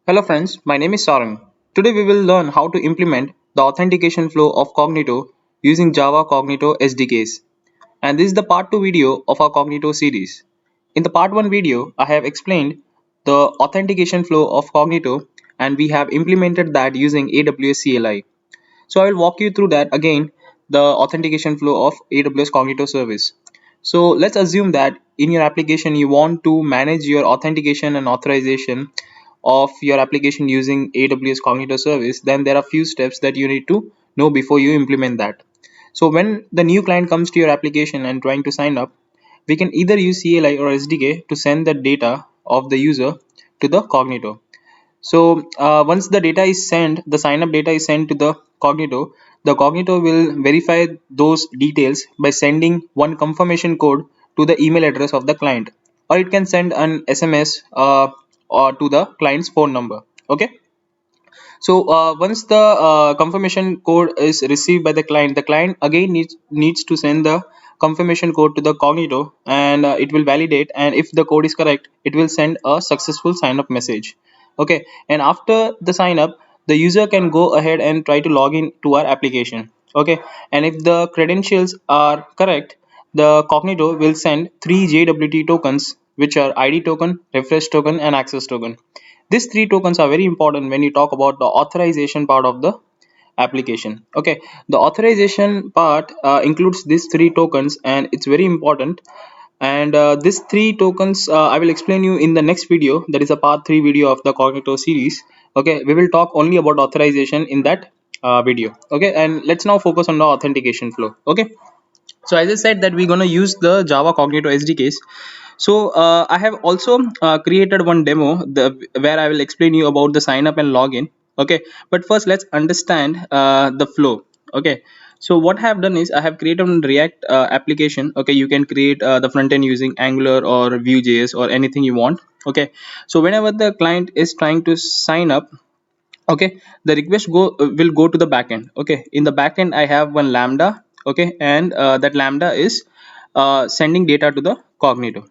Hello friends, my name is Sarang. Today we will learn how to implement the authentication flow of Cognito using Java Cognito SDKs. And this is the part 2 video of our Cognito series. In the part 1 video, I have explained the authentication flow of Cognito and we have implemented that using AWS CLI. So I will walk you through that again, the authentication flow of AWS Cognito service. So let's assume that in your application you want to manage your authentication and authorization of your application using AWS Cognito service. Then there are few steps that you need to know before you implement that. So when the new client comes to your application and trying to sign up, we can either use CLI or SDK to send the data of the user to the Cognito. So once the data is sent, the sign up data is sent to the Cognito will verify those details by sending one confirmation code to the email address of the client, or it can send an SMS or to the client's phone number. Okay. So once the confirmation code is received by the client again needs to send the confirmation code to the Cognito, and it will validate, and if the code is correct, it will send a successful sign up message. Okay, and after the sign up, the user can go ahead and try to log in to our application. Okay, and if the credentials are correct, the Cognito will send three JWT tokens, which are ID token, refresh token, and access token. These three tokens are very important when you talk about the authorization part of the application. Okay, the authorization part includes these three tokens and it's very important. And these three tokens I will explain you in the next video, that is a part 3 video of the Cognito series. Okay, we will talk only about authorization in that video. Okay, and let's now focus on the authentication flow. Okay, so as I said that we're going to use the Java Cognito SDKs. So I have also created one demo where I will explain you about the sign up and login. Okay, but first let's understand the flow. Okay, so what I have done is I have created a React application. Okay, you can create the front end using Angular or Vue.js or anything you want. Okay, so whenever the client is trying to sign up, okay, the request will go to the backend. Okay, in the backend I have one lambda. Okay, and that lambda is sending data to the Cognito.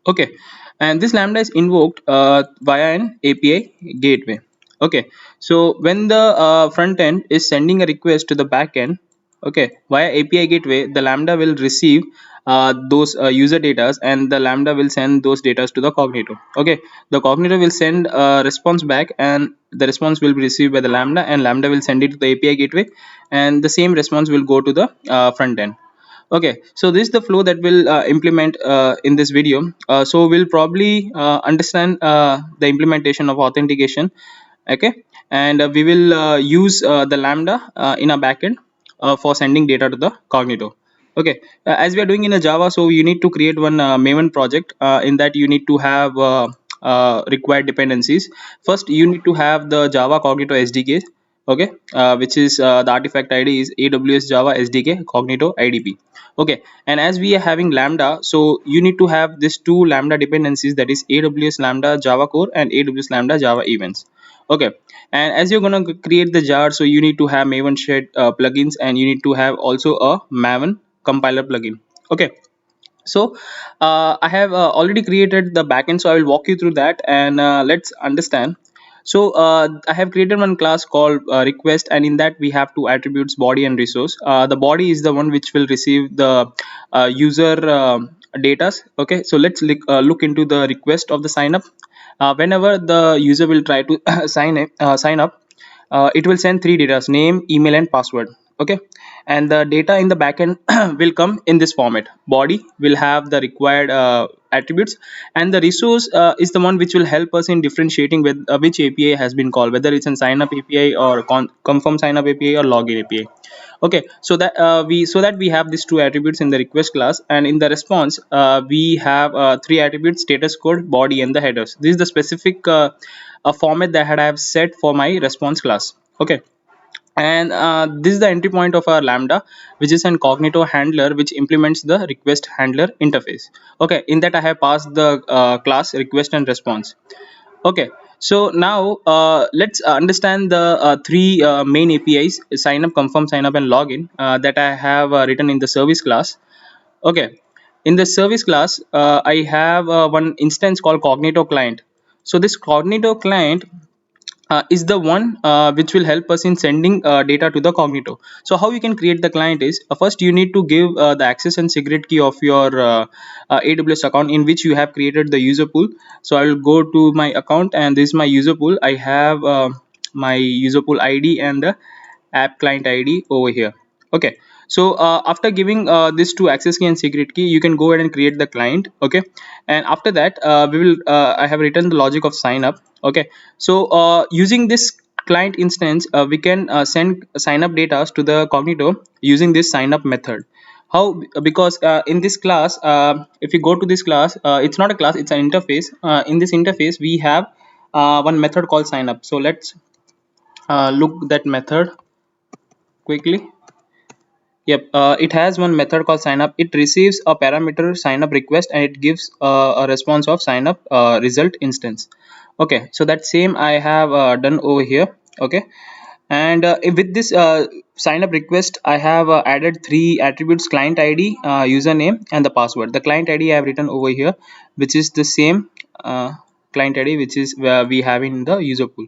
Okay, and this lambda is invoked via an API gateway. Okay, so when the front end is sending a request to the backend, okay, via API gateway, the lambda will receive those user data, and the lambda will send those data to the Cognito. Okay, the Cognito will send a response back, and the response will be received by the lambda, and lambda will send it to the API gateway, and the same response will go to the front end. Okay, so this is the flow that we'll implement in this video. So we'll probably understand the implementation of authentication. Okay, and we will use the lambda in a backend for sending data to the Cognito. Okay, as we are doing in a Java, so you need to create one Maven project. In that you need to have required dependencies. First you need to have the Java Cognito SDK. Okay, which is the artifact ID is AWS Java SDK Cognito IDP. Okay, and as we are having lambda, so you need to have these two lambda dependencies, that is AWS lambda Java core and AWS lambda Java events. Okay, and as you're gonna create the jar, so you need to have Maven shared plugins, and you need to have also a Maven compiler plugin. Okay, so I have already created the backend, so I will walk you through that, and let's understand. So I have created one class called request, and in that we have two attributes, body and resource. The body is the one which will receive the user data. Okay, so let's look into the request of the sign up. Whenever the user will try to sign up, it will send three data: name, email, and password. Okay, and the data in the backend will come in this format. Body will have the required attributes, and the resource is the one which will help us in differentiating with which API has been called, whether it's an sign up API or confirm sign up API or login API. Okay, so that we have these two attributes in the request class, and in the response we have three attributes: status code, body, and the headers. This is the specific a format that I have set for my response class. Okay, and this is the entry point of our lambda, which is an Cognito handler which implements the request handler interface. Okay, in that I have passed the class request and response. Okay, so now let's understand the three main APIs: sign up, confirm, sign up, and login, that I have written in the service class. Okay, in the service class I have one instance called Cognito client. So this cognito client is the one which will help us in sending data to the cognito. So how you can create the client is, first you need to give the access and secret key of your AWS account in which you have created the user pool. So I will go to my account, and this is my user pool. I have my user pool ID and the app client ID over here. Okay, so after giving this to access key and secret key, you can go ahead and create the client. Okay, and after that we will I have written the logic of sign up. Okay, so using this client instance, we can send sign up data to the cognito using this sign up method. How? Because in this class, if you go to this class, it's not a class, it's an interface. In this interface we have one method called sign up. So let's look that method quickly. Yep, it has one method called sign up. It receives a parameter sign up request, and it gives a response of sign up result instance. Okay, so that same I have done over here. Okay, and with this sign up request, I have added three attributes: client ID, username, and the password. The client ID I have written over here, which is the same client ID which is where we have in the user pool.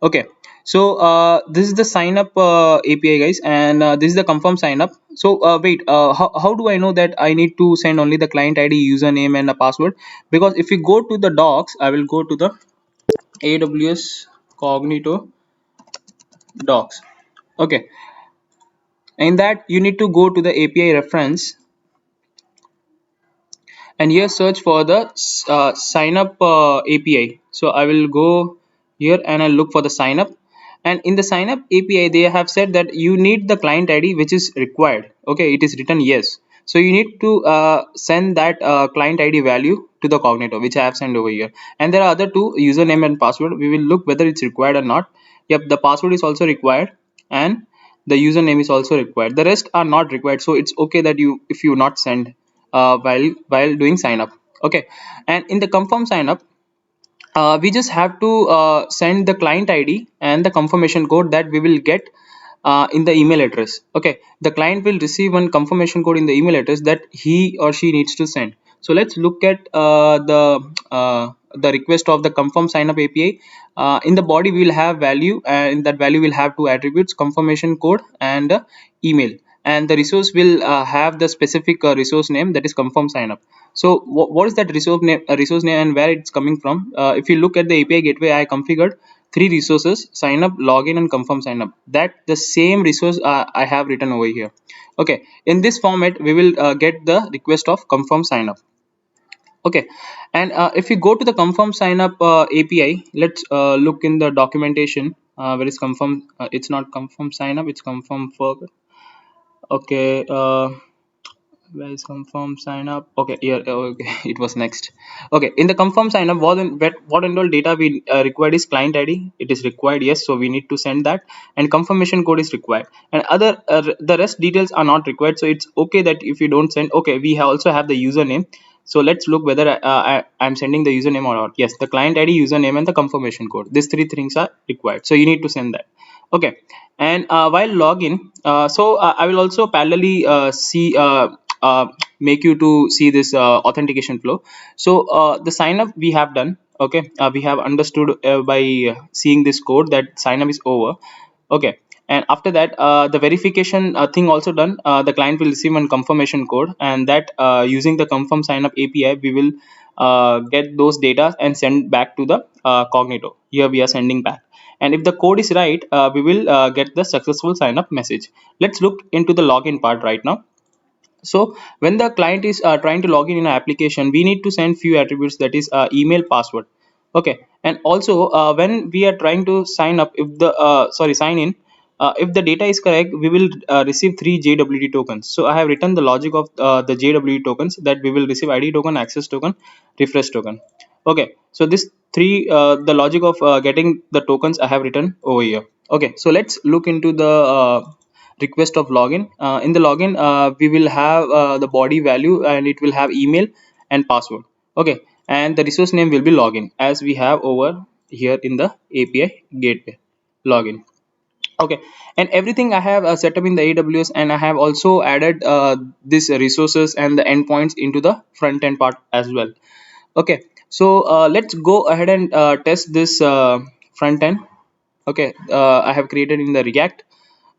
Okay, so this is the sign up API, guys, and this is the confirm sign up. So wait, how do I know that I need to send only the client ID, username, and a password? Because if you go to the docs, I will go to the AWS Cognito docs. Okay, in that you need to go to the API reference, and here search for the sign up API. So I will go here and I'll look for the sign up, and in the sign up API they have said that you need the client ID which is required. Okay, it is written yes, so you need to send that client ID value to the cognito, which I have sent over here. And there are other two, username and password. We will look whether it's required or not. Yep, the password is also required, and the username is also required. The rest are not required, so it's okay that you, if you not send while doing sign up. Okay, and in the confirm sign up, we just have to send the client ID and the confirmation code that we will get in the email address. Okay, the client will receive one confirmation code in the email address that he or she needs to send. So let's look at the request of the confirm sign up API. In the body we will have value, and that value will have two attributes: confirmation code and email. And the resource will have the specific resource name, that is confirm sign up. So what is that resource name and where it's coming from? If you look at the API gateway, I configured three resources: sign up, login, and confirm sign up. That the same resource I have written over here. Okay, in this format we will get the request of confirm sign up. Okay, and if you go to the confirm sign up API, let's look in the documentation. Where is confirm? It's not confirm sign up, it's confirm for. Okay, where is confirm sign up? Okay, here. Okay, it was next. Okay, in the confirm sign up, what and all data we required is client ID. It is required, yes, so we need to send that, and confirmation code is required, and other the rest details are not required. So it's okay that if you don't send. Okay, we also have the username. So let's look whether I'm sending the username or not. Yes, the client ID, username, and the confirmation code. These three things are required, so you need to send that. Okay, and while login, I will also parallelly see make you to see this authentication flow. So the sign up we have done. Okay, we have understood by seeing this code that sign up is over. Okay, and after that the verification thing also done. The client will receive one confirmation code, and that using the confirm sign up API we will get those data and send back to the cognito. Here we are sending back, and if the code is right, we will get the successful sign up message. Let's look into the login part right now. So when the client is trying to log in an application, we need to send few attributes, that is email, password. Okay, and also when we are trying to sign up, if the sign in, if the data is correct, we will receive three JWT tokens. So I have written the logic of the JWT tokens, that we will receive ID token, access token, refresh token. Okay, so this three the logic of getting the tokens I have written over here. Okay, so let's look into the request of login. In the login we will have the body value, and it will have email and password. Okay, and the resource name will be login, as we have over here in the API gateway login. Okay, and everything I have set up in the AWS, and I have also added these resources and the endpoints into the front end part as well. Okay, So let's go ahead and test this front end. Okay, I have created in the React.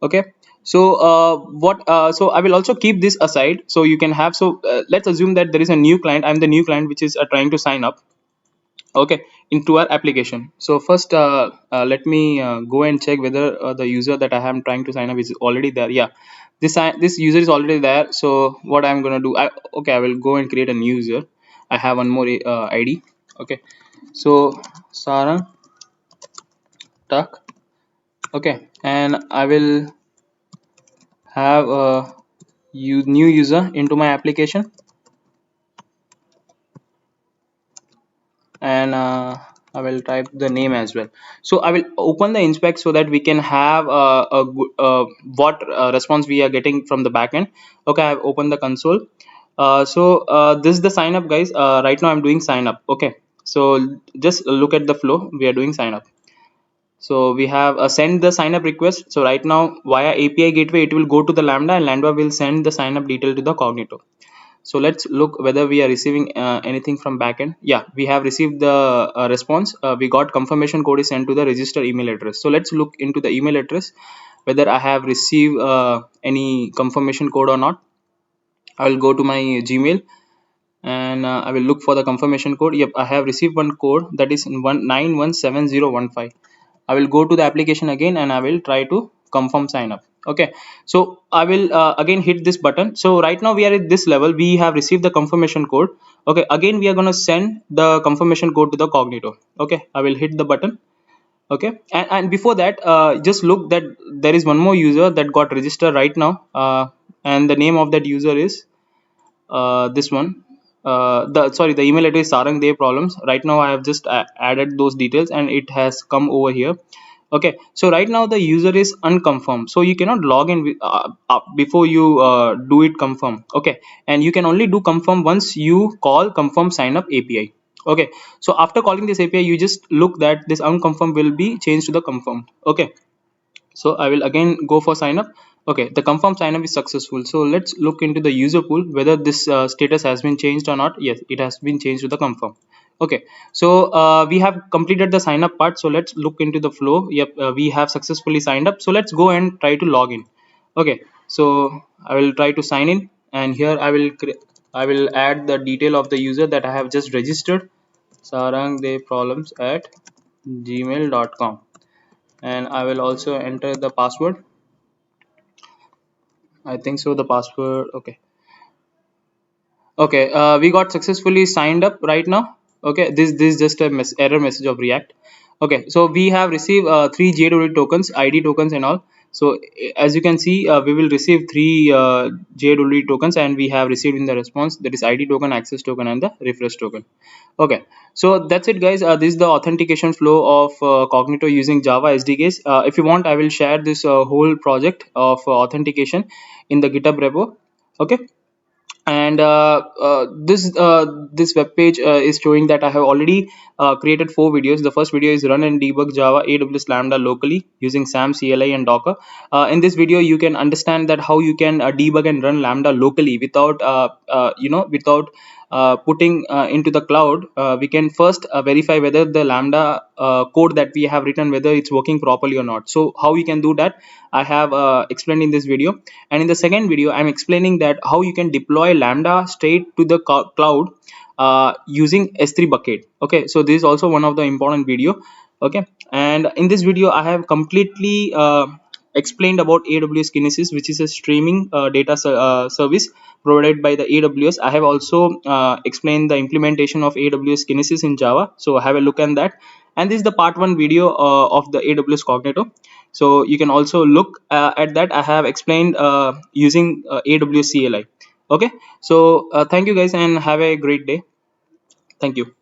Okay, so what so I will also keep this aside so you can have. So let's assume that there is a new client. I'm the new client which is trying to sign up, okay, into our application. So first let me go and check whether the user that I am trying to sign up is already there. Yeah, this user is already there. So what I'm gonna do, okay, I will go and create a new user. I have one more ID. Okay, so Sarang Tuck. Okay, and I will have a new user into my application, and I will type the name as well. So I will open the inspect so that we can have what response we are getting from the backend. Okay, I have opened the console. This is the sign up, guys. Right now I'm doing sign up. Okay, so just look at the flow. We are doing sign up. So we have send the sign up request. So right now via API gateway it will go to the Lambda, and Lambda will send the sign up detail to the Cognito. So let's look whether we are receiving anything from backend. Yeah, we have received the response. We got confirmation code is sent to the register email address. So let's look into the email address whether I have received any confirmation code or not. I will go to my Gmail, and I will look for the confirmation code. Yep, I have received one code that is 9170115. I will go to the application again and I will try to confirm sign up. Okay, so I will again hit this button. So right now we are at this level. We have received the confirmation code. Okay, again we are gonna send the confirmation code to the Cognito. Okay, I will hit the button. Okay, and before that, just look that there is one more user that got registered right now, and the name of that user is this one. The sorry, the email address Sarang Dev Problems. Right now I have just added those details and it has come over here. Okay, so right now the user is unconfirmed, so you cannot log in before you do it confirm. Okay, and you can only do confirm once you call confirm sign up API. Okay, so after calling this API you just look that this unconfirmed will be changed to the confirmed. Okay, so I will again go for sign up. Okay, the confirm sign up is successful. So let's look into the user pool whether this status has been changed or not. Yes, it has been changed to the confirm. Okay, so we have completed the sign up part. So let's look into the flow. Yep, we have successfully signed up. So let's go and try to log in. Okay, so I will try to sign in, and here I will add the detail of the user that I have just registered, sarangdeproblems at gmail.com, and I will also enter the password. I think so, the password. Okay, okay, we got successfully signed up right now. Okay, this is just a error message of React. Okay, so we have received three JW tokens, ID tokens and all. So as you can see, we will receive three JW tokens, and we have received in the response, that is ID token, access token, and the refresh token. Okay, so that's it, guys. This is the authentication flow of Cognito using Java SDKs. If you want, I will share this whole project of authentication in the GitHub repo. Okay, and this web page is showing that I have already created 4 videos. The first video is run and debug Java AWS Lambda locally using SAM, CLI, and Docker. In this video you can understand that how you can debug and run Lambda locally without without putting into the cloud. We can first verify whether the Lambda code that we have written, whether it's working properly or not. So how you can do that, I have explained in this video. And in the second video I'm explaining that how you can deploy Lambda straight to the cloud using S3 bucket. Okay, so this is also one of the important video. Okay, and in this video I have completely explained about AWS Kinesis, which is a streaming data service provided by the AWS. I have also explained the implementation of AWS Kinesis in Java, so have a look at that. And this is the part 1 video of the AWS Cognito, so you can also look at that. I have explained using AWS CLI. Okay, so thank you guys and have a great day. Thank you.